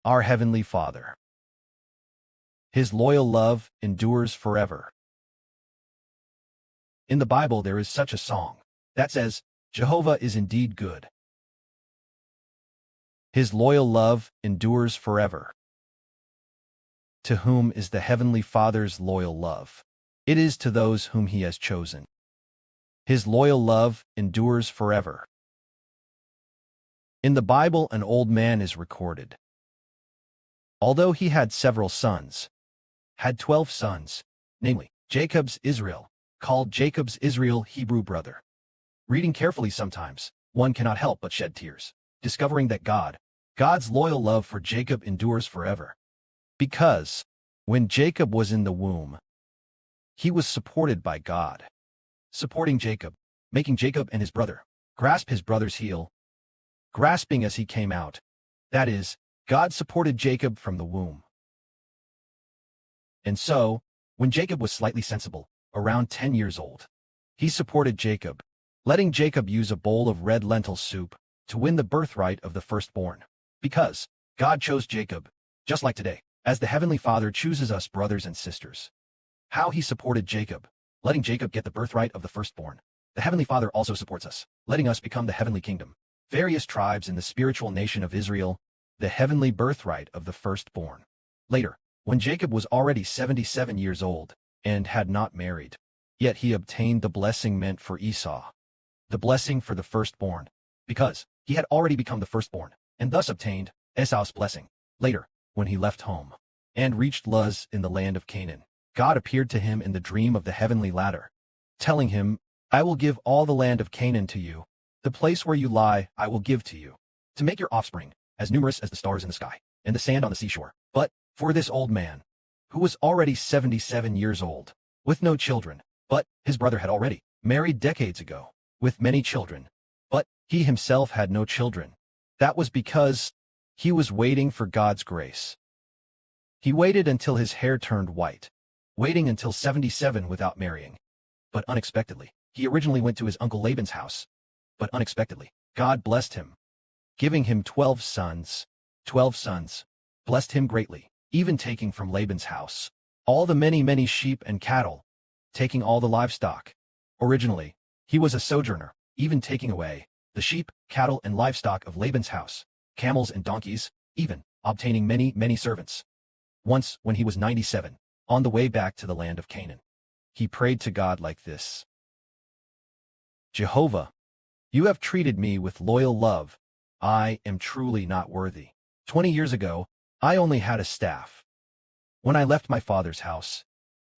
Our Heavenly Father. His loyal love endures forever. In the Bible there is such a song that says, Jehovah is indeed good. His loyal love endures forever. To whom is the Heavenly Father's loyal love? It is to those whom He has chosen. His loyal love endures forever. In the Bible, an old man is recorded. Although he had several sons, had 12 sons, namely, Jacob's Israel, called Jacob's Israel Hebrew brother. Reading carefully sometimes, one cannot help but shed tears, discovering that God's loyal love for Jacob endures forever. Because, when Jacob was in the womb, he was supported by God, supporting Jacob, making Jacob and his brother grasp his brother's heel, grasping as he came out. That is, God supported Jacob from the womb. And so, when Jacob was slightly sensible, around 10 years old, he supported Jacob, letting Jacob use a bowl of red lentil soup to win the birthright of the firstborn. Because God chose Jacob, just like today, as the Heavenly Father chooses us brothers and sisters. How He supported Jacob, letting Jacob get the birthright of the firstborn. The Heavenly Father also supports us, letting us become the heavenly kingdom. Various tribes in the spiritual nation of Israel, the heavenly birthright of the firstborn. Later, when Jacob was already 77 years old and had not married, yet he obtained the blessing meant for Esau, the blessing for the firstborn, because he had already become the firstborn, and thus obtained Esau's blessing. Later, when he left home and reached Luz in the land of Canaan, God appeared to him in the dream of the heavenly ladder, telling him, I will give all the land of Canaan to you. The place where you lie I will give to you, to make your offspring as numerous as the stars in the sky, and the sand on the seashore. But for this old man, who was already 77 years old, with no children, but his brother had already married decades ago, with many children, but he himself had no children. That was because he was waiting for God's grace. He waited until his hair turned white, waiting until 77 without marrying. But unexpectedly, he originally went to his uncle Laban's house. But unexpectedly, God blessed him, giving him 12 sons. 12 sons blessed him greatly, even taking from Laban's house all the many sheep and cattle, taking all the livestock. Originally, he was a sojourner, even taking away the sheep, cattle, and livestock of Laban's house, camels and donkeys, even obtaining many servants. Once, when he was 97, on the way back to the land of Canaan, he prayed to God like this: Jehovah, you have treated me with loyal love. I am truly not worthy. 20 years ago, I only had a staff when I left my father's house.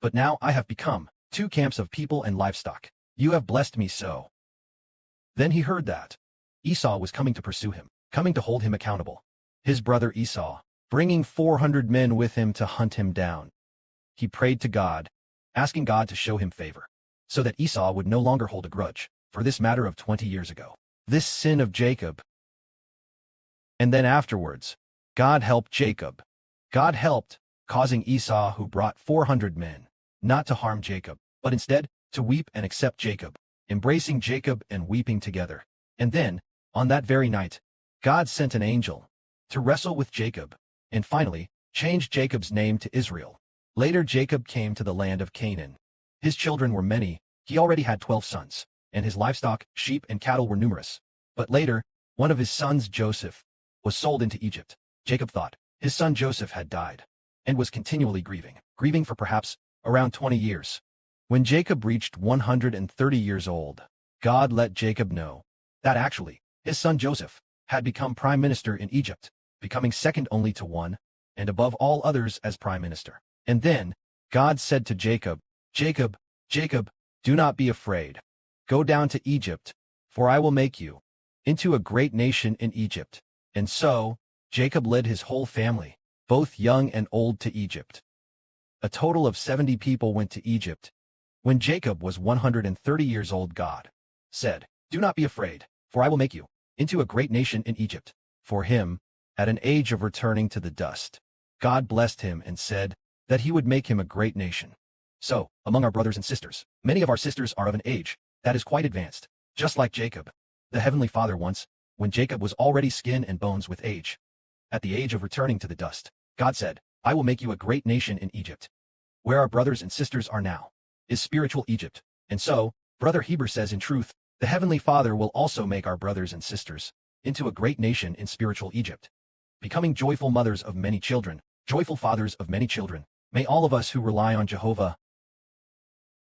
But now I have become 2 camps of people and livestock. You have blessed me so. Then he heard that Esau was coming to pursue him, coming to hold him accountable. His brother Esau, bringing 400 men with him to hunt him down. He prayed to God, asking God to show him favor, so that Esau would no longer hold a grudge for this matter of 20 years ago, this sin of Jacob. And then afterwards, God helped Jacob. God helped, causing Esau, who brought 400 men, not to harm Jacob, but instead to weep and accept Jacob, embracing Jacob and weeping together. And then, on that very night, God sent an angel to wrestle with Jacob, and finally, changed Jacob's name to Israel. Later Jacob came to the land of Canaan. His children were many. He already had 12 sons, and his livestock, sheep, and cattle were numerous. But later, one of his sons, Joseph, was sold into Egypt. Jacob thought his son Joseph had died, and was continually grieving for perhaps around 20 years. When Jacob reached 130 years old, God let Jacob know that actually, his son Joseph had become prime minister in Egypt, becoming second only to one, and above all others as prime minister. And then, God said to Jacob, Jacob, Jacob, do not be afraid. Go down to Egypt, for I will make you into a great nation in Egypt. And so, Jacob led his whole family, both young and old, to Egypt. A total of 70 people went to Egypt. When Jacob was 130 years old, God said, do not be afraid, for I will make you into a great nation in Egypt. For him, at an age of returning to the dust, God blessed him and said that he would make him a great nation. So, among our brothers and sisters, many of our sisters are of an age that is quite advanced, just like Jacob. The Heavenly Father once, when Jacob was already skin and bones with age, At the age of returning to the dust, God said, I will make you a great nation in Egypt. Where our brothers and sisters are now is spiritual Egypt. And so, Brother Heber says in truth, the Heavenly Father will also make our brothers and sisters into a great nation in spiritual Egypt, becoming joyful mothers of many children, joyful fathers of many children. May all of us who rely on Jehovah,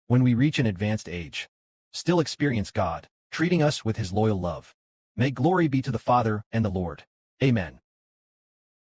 when we reach an advanced age, still experience God, treating us with his loyal love. May glory be to the Father and the Lord. Amen.